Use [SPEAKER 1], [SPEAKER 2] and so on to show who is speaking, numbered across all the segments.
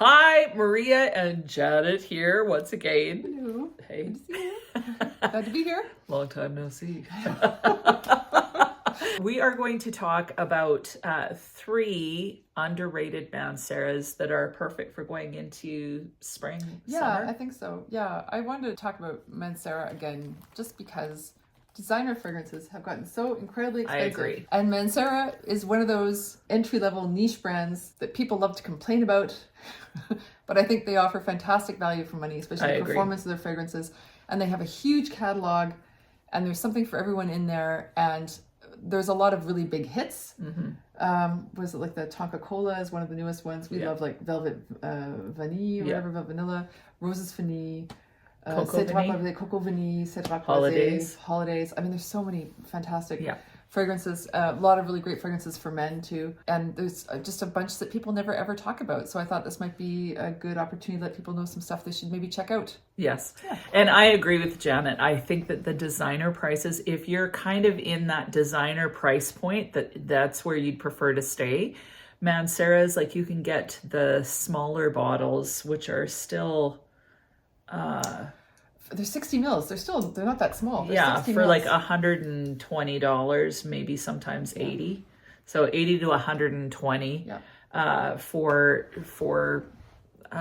[SPEAKER 1] Hi, Maria and Janet here once again.
[SPEAKER 2] Hello.
[SPEAKER 1] Hey.
[SPEAKER 2] Good to see you. Glad to be here.
[SPEAKER 1] Long time no see. We are going to talk about 3 underrated Manceras that are perfect for going into spring, summer.
[SPEAKER 2] I think so. Yeah, I wanted to talk about Mancera again just because designer fragrances have gotten so incredibly expensive.
[SPEAKER 1] I agree.
[SPEAKER 2] And Mancera is one of those entry-level niche brands that people love to complain about, but I think they offer fantastic value for money, especially the performance of their fragrances. And they have a huge catalog, and there's something for everyone in there. And there's a lot of really big hits. Was it like the Tonka Cola is one of the newest ones. We love like Velvet Vanille, or whatever, Velvet Vanilla, Roses Vanille,
[SPEAKER 1] Coco Vanille,
[SPEAKER 2] Coco Vanille, Cedric
[SPEAKER 1] Holidays.
[SPEAKER 2] I mean, there's so many fantastic fragrances. A lot of really great fragrances for men too. And there's just a bunch that people never ever talk about. So I thought this might be a good opportunity to let people know some stuff they should maybe check out.
[SPEAKER 1] Yes. Yeah. And I agree with Janet. I think that the designer prices, if you're kind of in that designer price point, that's where you'd prefer to stay. Mancera's, like, you can get the smaller bottles, which are still
[SPEAKER 2] they're 60 mils. They're not that small.
[SPEAKER 1] They're 60 for
[SPEAKER 2] mils.
[SPEAKER 1] Like $120, maybe sometimes 80. So 80 to 120 for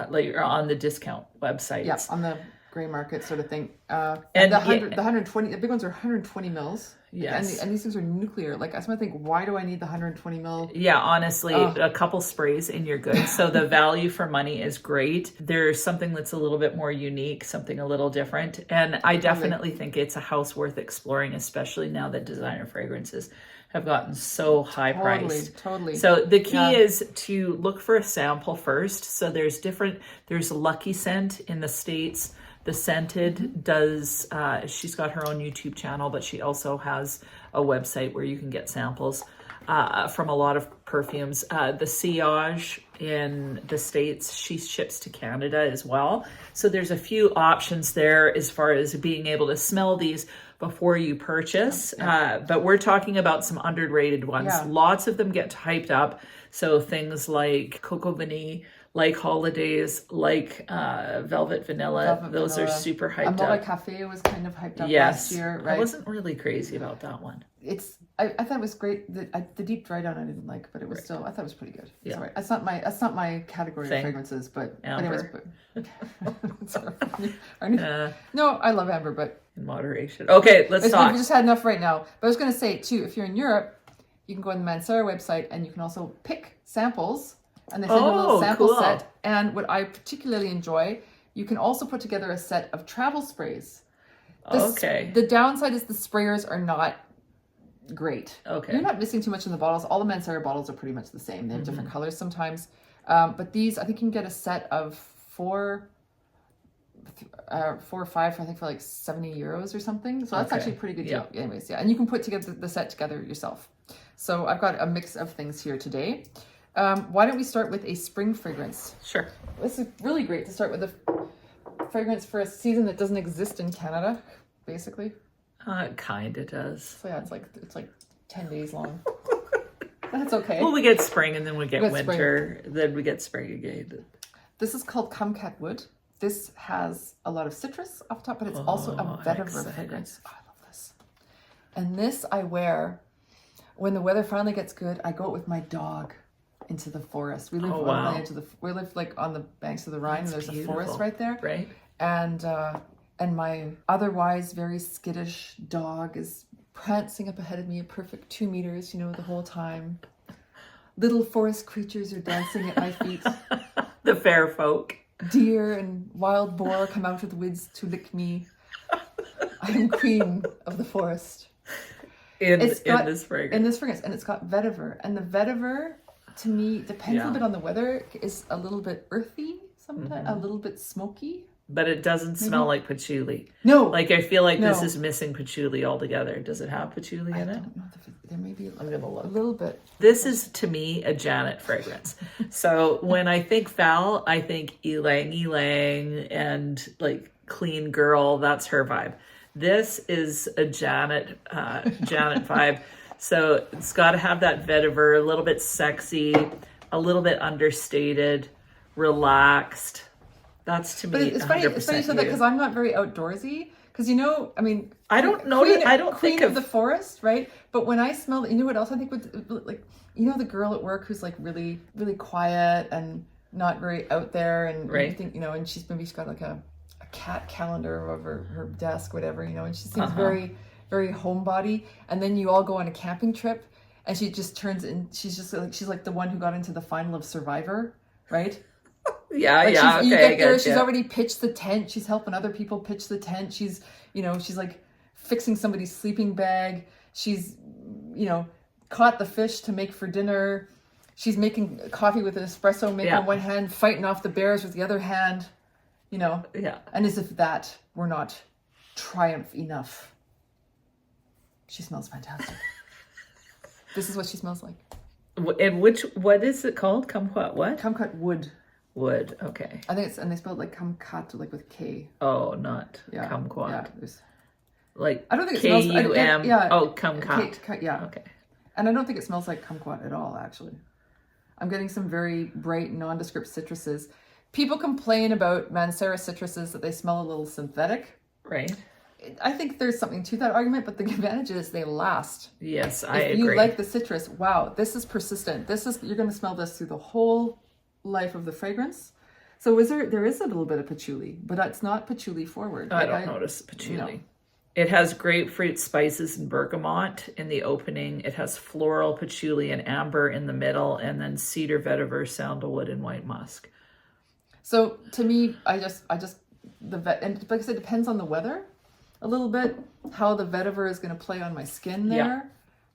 [SPEAKER 1] like on the discount websites.
[SPEAKER 2] Yeah, on the gray market sort of thing. And the 120, the big ones are 120 mils.
[SPEAKER 1] Yes.
[SPEAKER 2] And these things are nuclear. Like, I sometimes think, why do I need the 120 mil?
[SPEAKER 1] Yeah, honestly, a couple sprays and you're good. So the value for money is great. There's something that's a little bit more unique, something a little different. And I definitely think it's a house worth exploring, especially now that designer fragrances have gotten so high priced.
[SPEAKER 2] Totally.
[SPEAKER 1] So the key is to look for a sample first. So there's Lucky Scent in the States. The Scented does, she's got her own YouTube channel, but she also has a website where you can get samples from a lot of perfumes. The Sillage in the States, she ships to Canada as well. So there's a few options there as far as being able to smell these before you purchase. But we're talking about some underrated ones. Lots of them get hyped up. So things like Coco Vanille, like Holidays, like Velvet Vanilla. Those are super hyped
[SPEAKER 2] Amore
[SPEAKER 1] up.
[SPEAKER 2] Cafe was kind of hyped up last year, right?
[SPEAKER 1] I wasn't really crazy about that one.
[SPEAKER 2] I thought it was great. The deep dry down I didn't like, but it was still, I thought it was pretty good. Yeah. Right. That's not my category of fragrances, but
[SPEAKER 1] Amber.
[SPEAKER 2] No, I love amber, but
[SPEAKER 1] in moderation. Okay, let's talk.
[SPEAKER 2] We just had enough right now. But I was going to say too, if you're in Europe, you can go on the Mancera website and you can also pick samples. And they send you a little sample set. And what I particularly enjoy, you can also put together a set of travel sprays. The downside is the sprayers are not great. Okay. You're not missing too much in the bottles. All the Mancera bottles are pretty much the same. They have different colors sometimes. But these, I think you can get a set of 4 or 5, I think, for like 70 euros or something. So that's actually a pretty good deal. Anyways, and you can put together the set together yourself. So I've got a mix of things here today. Why don't we start with a spring fragrance?
[SPEAKER 1] Sure.
[SPEAKER 2] This is really great to start with a fragrance for a season that doesn't exist in Canada, basically.
[SPEAKER 1] It kind of does.
[SPEAKER 2] So yeah, it's like 10 days long. That's okay.
[SPEAKER 1] Well, we get spring and then we get winter, then we get spring again.
[SPEAKER 2] This is called Kumcat Wood. This has a lot of citrus off top, but it's also a vetiver fragrance. Oh, I love this. And this I wear when the weather finally gets good. I go out with my dog into the forest. We live on the edge of we live like on the banks of the Rhine, and there's a forest right there.
[SPEAKER 1] Right.
[SPEAKER 2] And my otherwise very skittish dog is prancing up ahead of me, a perfect 2 meters, the whole time. Little forest creatures are dancing at my feet.
[SPEAKER 1] The fair folk.
[SPEAKER 2] Deer and wild boar come out of the woods to lick me. I am queen of the forest.
[SPEAKER 1] In this fragrance.
[SPEAKER 2] In this fragrance. And it's got vetiver. And the vetiver, to me, depends a little bit on the weather, is a little bit earthy sometimes, a little bit smoky.
[SPEAKER 1] But it doesn't smell like patchouli.
[SPEAKER 2] No.
[SPEAKER 1] Like, I feel like this is missing patchouli altogether. Does it have patchouli in it?
[SPEAKER 2] I don't know. There may be
[SPEAKER 1] I'm gonna look.
[SPEAKER 2] A little bit.
[SPEAKER 1] This is, to me, a Janet fragrance. So when I think Val, I think ylang ylang and like clean girl. That's her vibe. This is a Janet vibe. So it's got to have that vetiver, a little bit sexy, a little bit understated, relaxed. That's to me.
[SPEAKER 2] But it's funny. It's funny you said that because I'm not very outdoorsy. Because I mean,
[SPEAKER 1] I don't know. I don't think
[SPEAKER 2] of the forest, right? But when I smell it, you know what else I think would like, the girl at work who's like really, really quiet and not very out there, and
[SPEAKER 1] right.
[SPEAKER 2] you think, and she's got like a cat calendar over her desk, whatever, and she seems very, very homebody. And then you all go on a camping trip, and she just turns in. She's like the one who got into the final of Survivor, right?
[SPEAKER 1] Yeah,
[SPEAKER 2] like
[SPEAKER 1] yeah.
[SPEAKER 2] You
[SPEAKER 1] okay,
[SPEAKER 2] get there, she's already pitched the tent. She's helping other people pitch the tent. She's, she's like fixing somebody's sleeping bag. She's, caught the fish to make for dinner. She's making coffee with an espresso maker in one hand, fighting off the bears with the other hand, Yeah. And as if that were not triumph enough, she smells fantastic. This is what she smells like.
[SPEAKER 1] And what is it called? Kumcat what?
[SPEAKER 2] Kumcat Wood.
[SPEAKER 1] Wood, okay.
[SPEAKER 2] I think and they spell it like Kumcat, like with K.
[SPEAKER 1] Oh, not Kumquat.
[SPEAKER 2] Yeah,
[SPEAKER 1] like
[SPEAKER 2] I don't think it
[SPEAKER 1] K-U-M.
[SPEAKER 2] smells. Yeah.
[SPEAKER 1] Oh, Kumcat.
[SPEAKER 2] Yeah.
[SPEAKER 1] Okay.
[SPEAKER 2] And I don't think it smells like kumquat at all, actually. I'm getting some very bright, nondescript citruses. People complain about Mancera citruses that they smell a little synthetic.
[SPEAKER 1] Right.
[SPEAKER 2] I think there's something to that argument, but the advantage is they last.
[SPEAKER 1] Yes, I agree.
[SPEAKER 2] If you like the citrus, wow, this is persistent. You're going to smell this through the whole life of the fragrance. So there is a little bit of patchouli, but it's not patchouli forward.
[SPEAKER 1] I don't notice patchouli. It has grapefruit, spices, and bergamot in the opening. It has floral, patchouli, and amber in the middle, and then cedar, vetiver, sandalwood, and white musk. So
[SPEAKER 2] to me, and like I said, it depends on the weather a little bit, how the vetiver is going to play on my skin there. Yeah.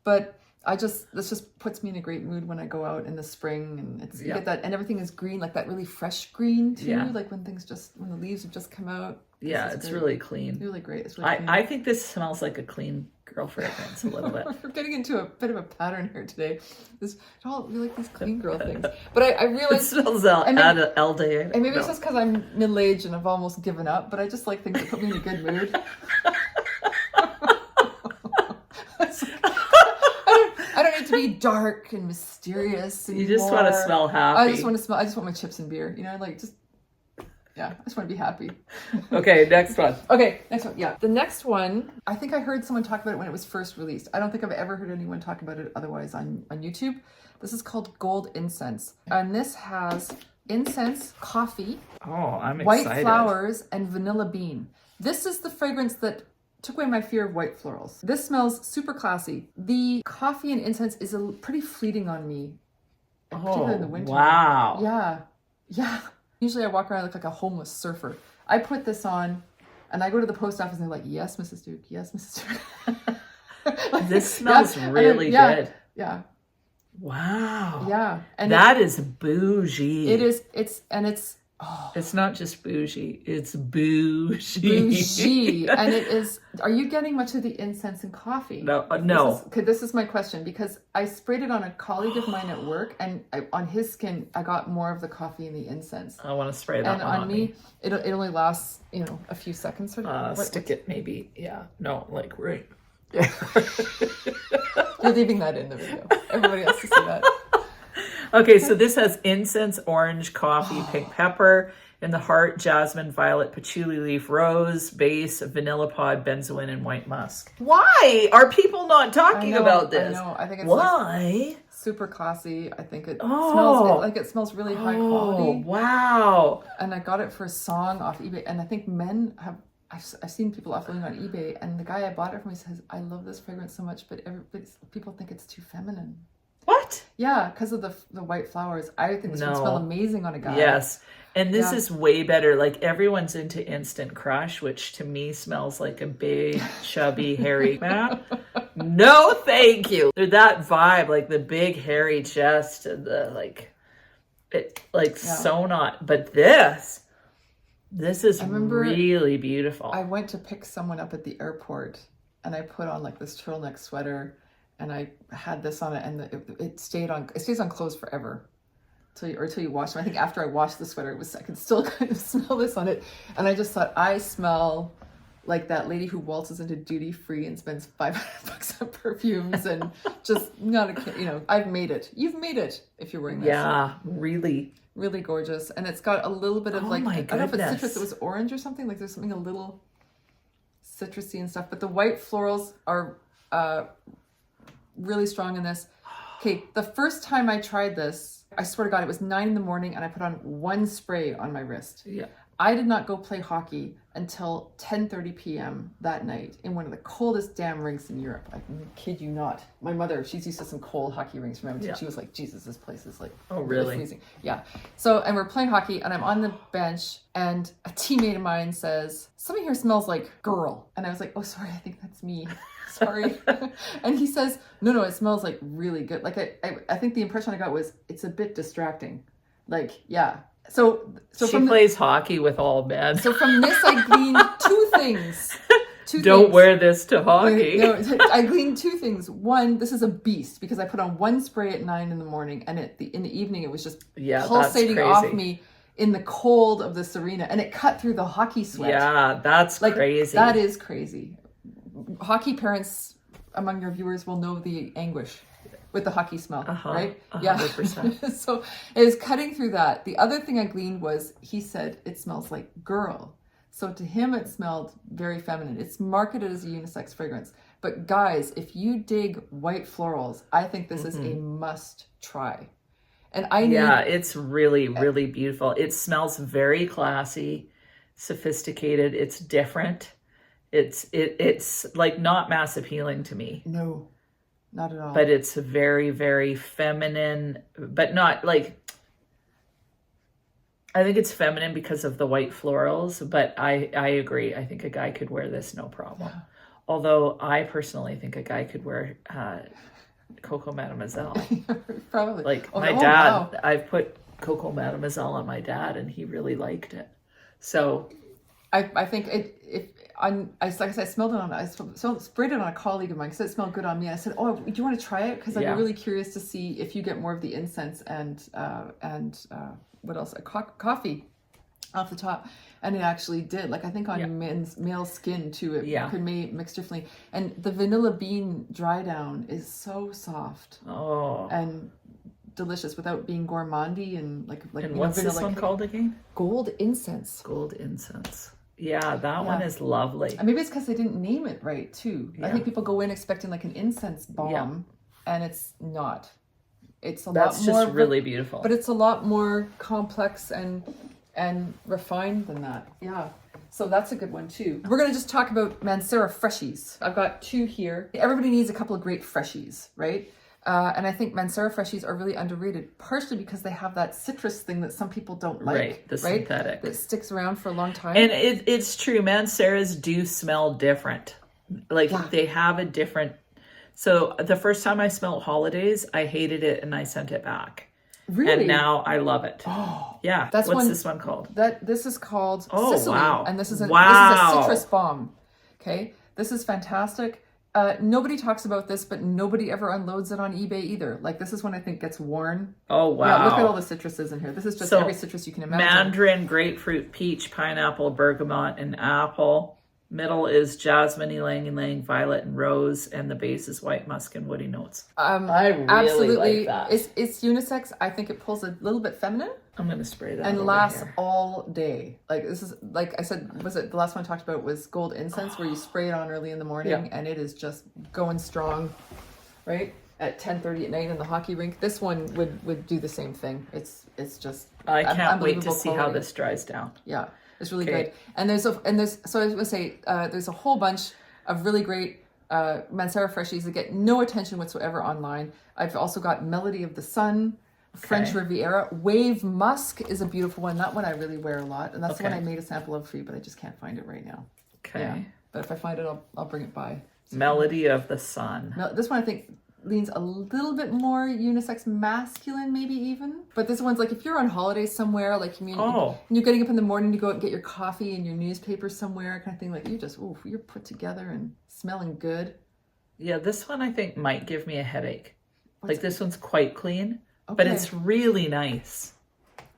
[SPEAKER 2] But this just puts me in a great mood when I go out in the spring, and you get that, and everything is green, like that really fresh green too, like when the leaves have just come out. Yeah, it's really clean. Really great. It's really clean. I think this smells like a clean girl fragrance a little bit. We're getting into a bit of a pattern here today. We like these clean girl things. But I realize it smells all day. And maybe it's just because I'm middle-aged and I've almost given up, but I just like things that put me in a good mood. I don't need to be dark and mysterious anymore. You just want to smell happy. I just want my chips and beer. I just want to be happy. Okay, next one. Yeah. The next one, I think I heard someone talk about it when it was first released. I don't think I've ever heard anyone talk about it otherwise on YouTube. This is called Gold Incense. And this has incense, coffee, I'm excited. White flowers, and vanilla bean. This is the fragrance that took away my fear of white florals. This smells super classy. The coffee and incense is pretty fleeting on me, particularly in the winter. Wow. Yeah. Usually I walk around like a homeless surfer. I put this on and I go to the post office and they're like, yes, Mrs. Duke. Yes, Mrs. Duke. This smells really good. Yeah. Wow. Yeah. And that is bougie. It is. It's not just bougie. It's bougie. Bougie. And it is. Are you getting much of the incense and coffee? No. This is my question, because I sprayed it on a colleague of mine at work, and on his skin, I got more of the coffee and the incense. I want to spray that on me. It only lasts, a few seconds. Stick it maybe. Yeah. No, like right. Yeah. You're leaving that in the video. Everybody has to see that. Okay, so this has incense, orange, coffee, pink pepper, in the heart, jasmine, violet, patchouli leaf, rose, base, vanilla pod, benzoin, and white musk. Why are people not talking about this? I know. I think it's why super classy. I think it smells really high quality. Wow! And I got it for a song off eBay, and I think men have. I've seen people offering on eBay, and the guy I bought it from says, "I love this fragrance so much, but people think it's too feminine." What? Yeah, because of the white flowers. I think this would smell amazing on a guy. Yes. And this is way better. Like, everyone's into Instant Crush, which to me smells like a big, chubby, hairy man. No, thank you. They're that vibe, like the big, hairy chest and the so not. But this is really beautiful. I went to pick someone up at the airport, and I put on like this turtleneck sweater. And I had this on it, and it stays on clothes forever, until you wash them. I think after I washed the sweater, I could still kind of smell this on it, and I just thought, I smell like that lady who waltzes into duty free and spends $500 on perfumes, and just not I've made it. You've made it if you're wearing this. Yeah, really. Really gorgeous. And it's got a little bit of
[SPEAKER 1] Oh
[SPEAKER 2] like,
[SPEAKER 1] my
[SPEAKER 2] I don't know if it's
[SPEAKER 1] goodness.
[SPEAKER 2] citrus, it was orange or something. Like there's something a little citrusy and stuff. But the white florals are really strong in this. Okay, the first time I tried this, I swear to God, it was 9 in the morning and I put on one spray on my wrist.
[SPEAKER 1] Yeah.
[SPEAKER 2] I did not go play hockey until 10:30 p.m. that night in one of the coldest damn rinks in Europe. I kid you not. My mother, she's used to some cold hockey rinks from Edmonton.
[SPEAKER 1] Yeah.
[SPEAKER 2] She was like, Jesus, this place is like
[SPEAKER 1] really?
[SPEAKER 2] freezing. Yeah. So, and we're playing hockey and I'm on the bench and a teammate of mine says, something here smells like girl. And I was like, oh, sorry, I think that's me. Sorry. And he says, no, it smells like really good. Like I think the impression I got was it's a bit distracting. Like, yeah. So
[SPEAKER 1] she plays hockey with all men.
[SPEAKER 2] So from this, I gleaned two things.
[SPEAKER 1] Don't wear this to hockey.
[SPEAKER 2] No, I gleaned two things. One, this is a beast because I put on one spray at 9 in the morning, and in the evening it was just pulsating off me in the cold of this arena, and it cut through the hockey sweat.
[SPEAKER 1] Yeah, that's crazy.
[SPEAKER 2] That is crazy. Hockey parents among your viewers will know the anguish with the hockey smell, right?
[SPEAKER 1] 100%.
[SPEAKER 2] Yeah. So it is cutting through that. The other thing I gleaned was he said it smells like girl. So to him, it smelled very feminine. It's marketed as a unisex fragrance. But guys, if you dig white florals, I think this is a must try. And
[SPEAKER 1] it's really, really beautiful. It smells very classy, sophisticated. It's different. It's like not mass appealing to me.
[SPEAKER 2] No. Not at all.
[SPEAKER 1] But it's very, very feminine, but not like, I think it's feminine because of the white florals, but I agree. I think a guy could wear this no problem. Yeah. Although I personally think a guy could wear Coco Mademoiselle.
[SPEAKER 2] Probably.
[SPEAKER 1] Like my dad, wow. I've put Coco Mademoiselle on my dad and he really liked it. So
[SPEAKER 2] I think I smelled it on. I sprayed it on a colleague of mine because it smelled good on me. I said, "Oh, do you want to try it? Because I'm really curious to see if you get more of the incense and what else? Coffee off the top." And it actually did. Like I think on male skin too, it could mix differently. And the vanilla bean dry down is so soft and delicious without being gourmandy and like.
[SPEAKER 1] And what's this one called again?
[SPEAKER 2] Gold Incense.
[SPEAKER 1] Gold Incense. Yeah, that one is lovely.
[SPEAKER 2] And maybe it's because they didn't name it right too. Yeah. I think people go in expecting like an incense bomb, and it's not. It's
[SPEAKER 1] That's
[SPEAKER 2] lot more
[SPEAKER 1] just really beautiful.
[SPEAKER 2] But it's a lot more complex and refined than that. Yeah. So that's a good one too. We're gonna just talk about Mancera freshies. I've got two here. Everybody needs a couple of great freshies, right? And I think Mancera freshies are really underrated, partially because they have that citrus thing that some people don't like.
[SPEAKER 1] Right, the synthetic.
[SPEAKER 2] That sticks around for a long time.
[SPEAKER 1] And it's true, Manceras do smell different. Like they have a different... So the first time I smelled Holidays, I hated it and I sent it back.
[SPEAKER 2] Really?
[SPEAKER 1] And now I love it.
[SPEAKER 2] Oh,
[SPEAKER 1] yeah. What's this one called?
[SPEAKER 2] This is called Sicily.
[SPEAKER 1] Wow.
[SPEAKER 2] And this is a citrus bomb. Okay. This is fantastic. Nobody talks about this, but nobody ever unloads it on eBay either. Like this is one I think gets worn.
[SPEAKER 1] Oh, wow.
[SPEAKER 2] Yeah, look at all the citruses in here. This is just every citrus you can imagine.
[SPEAKER 1] Mandarin, grapefruit, peach, pineapple, bergamot, and apple. Middle is jasmine, ylang ylang, violet, and rose, and the base is white musk and woody notes. I really
[SPEAKER 2] absolutely
[SPEAKER 1] like that.
[SPEAKER 2] It's unisex. I think it pulls a little bit feminine.
[SPEAKER 1] I'm gonna spray that.
[SPEAKER 2] And lasts all day. Like this is like I said. Was it the last one I talked about was Gold Incense, where you spray it on early in the morning, and it is just going strong, right? At 10:30 at night in the hockey rink. This one would do the same thing. It's just.
[SPEAKER 1] I can't wait to see how this dries down.
[SPEAKER 2] Yeah. It's really good. And there's so I was gonna say there's a whole bunch of really great Mancera freshies that get no attention whatsoever online. I've also got Melody of the Sun, French Riviera, Wave Musk is a beautiful one. That one I really wear a lot, and that's the one I made a sample of for you, but I just can't find it right now. Okay. Yeah. But if I find it, I'll bring it by. So,
[SPEAKER 1] Melody of the Sun.
[SPEAKER 2] This one I think leans a little bit more unisex masculine, maybe even. But this one's like if you're on holiday somewhere, like you're getting up in the morning to go out and get your coffee and your newspaper somewhere, kind of thing. Like you're put together and smelling good.
[SPEAKER 1] Yeah, this one I think might give me a headache. This one's quite clean, but it's really nice.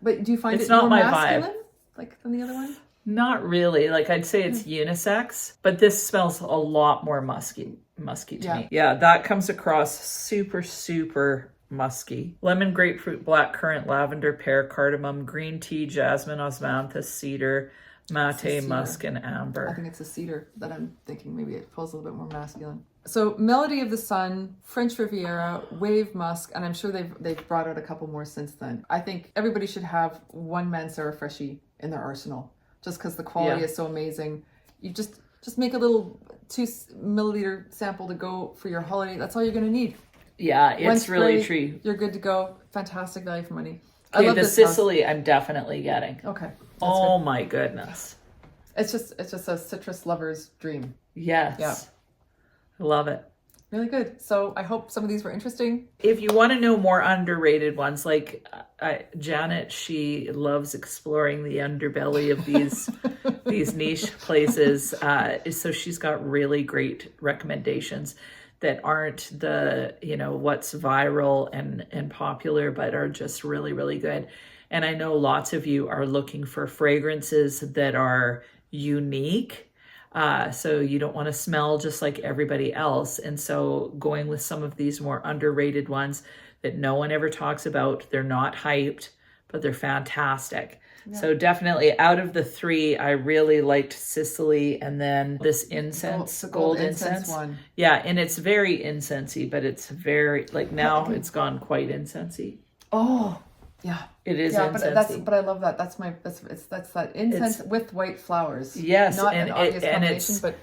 [SPEAKER 2] But do you find
[SPEAKER 1] it's
[SPEAKER 2] it
[SPEAKER 1] not
[SPEAKER 2] more
[SPEAKER 1] my
[SPEAKER 2] masculine,
[SPEAKER 1] vibe,
[SPEAKER 2] like than the other one?
[SPEAKER 1] Not really. Like I'd say it's unisex, but this smells a lot more musky to me. Yeah, that comes across super, super musky. Lemon, grapefruit, blackcurrant, lavender, pear, cardamom, green tea, jasmine, osmanthus, cedar, mate, musk, and amber.
[SPEAKER 2] I think it's a cedar that I'm thinking. Maybe it feels a little bit more masculine. So Melody of the Sun, French Riviera, Wave Musk, and I'm sure they've brought out a couple more since then. I think everybody should have one Mancera freshie in their arsenal, just because the quality is so amazing. You just make a little 2 milliliter sample to go for your holiday. That's all you're going to need.
[SPEAKER 1] Yeah, it's really true.
[SPEAKER 2] You're good to go. Fantastic value for money.
[SPEAKER 1] Okay, the Sicily I'm definitely getting.
[SPEAKER 2] Okay.
[SPEAKER 1] Oh my goodness.
[SPEAKER 2] It's just a citrus lover's dream.
[SPEAKER 1] Yes.
[SPEAKER 2] Yeah.
[SPEAKER 1] I love it.
[SPEAKER 2] Really good. So I hope some of these were interesting.
[SPEAKER 1] If you want to know more underrated ones, like Janet, she loves exploring the underbelly of these these niche places. So she's got really great recommendations that aren't the, what's viral and popular, but are just really, really good. And I know lots of you are looking for fragrances that are unique. So you don't want to smell just like everybody else. And so going with some of these more underrated ones that no one ever talks about, they're not hyped, but they're fantastic. Yeah. So definitely out of the 3, I really liked Sicily, and then this incense, gold incense
[SPEAKER 2] one.
[SPEAKER 1] Yeah, and it's very incensey, but it's very, like now it's gone quite incensey.
[SPEAKER 2] Oh, yeah.
[SPEAKER 1] It is incensey.
[SPEAKER 2] But I love that. That's that incense with white flowers.
[SPEAKER 1] Yes,
[SPEAKER 2] not an obvious combination, but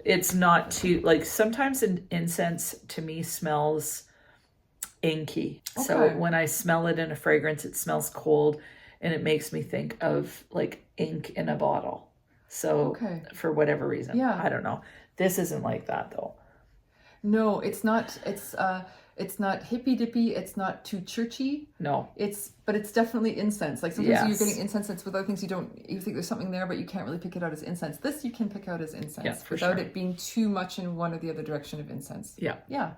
[SPEAKER 1] it's not too, like, sometimes incense to me smells inky. Okay. So when I smell it in a fragrance, it smells cold, and it makes me think of like ink in a bottle. So for whatever reason, I don't know. This isn't like that though. No, it's not. It's not hippy dippy. It's not too churchy. No. But it's definitely incense. Like sometimes you're getting incense that's with other things you think there's something there, but you can't really pick it out as incense. This you can pick out as incense without it being too much in one or the other direction of incense. Yeah. Yeah.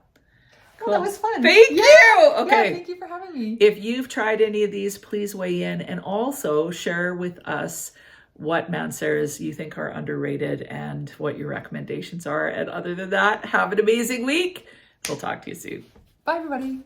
[SPEAKER 1] Cool. Oh, that was fun. Thank you. Okay. Yeah, thank you for having me. If you've tried any of these, please weigh in and also share with us what Manceras you think are underrated and what your recommendations are. And other than that, have an amazing week. We'll talk to you soon. Bye, everybody.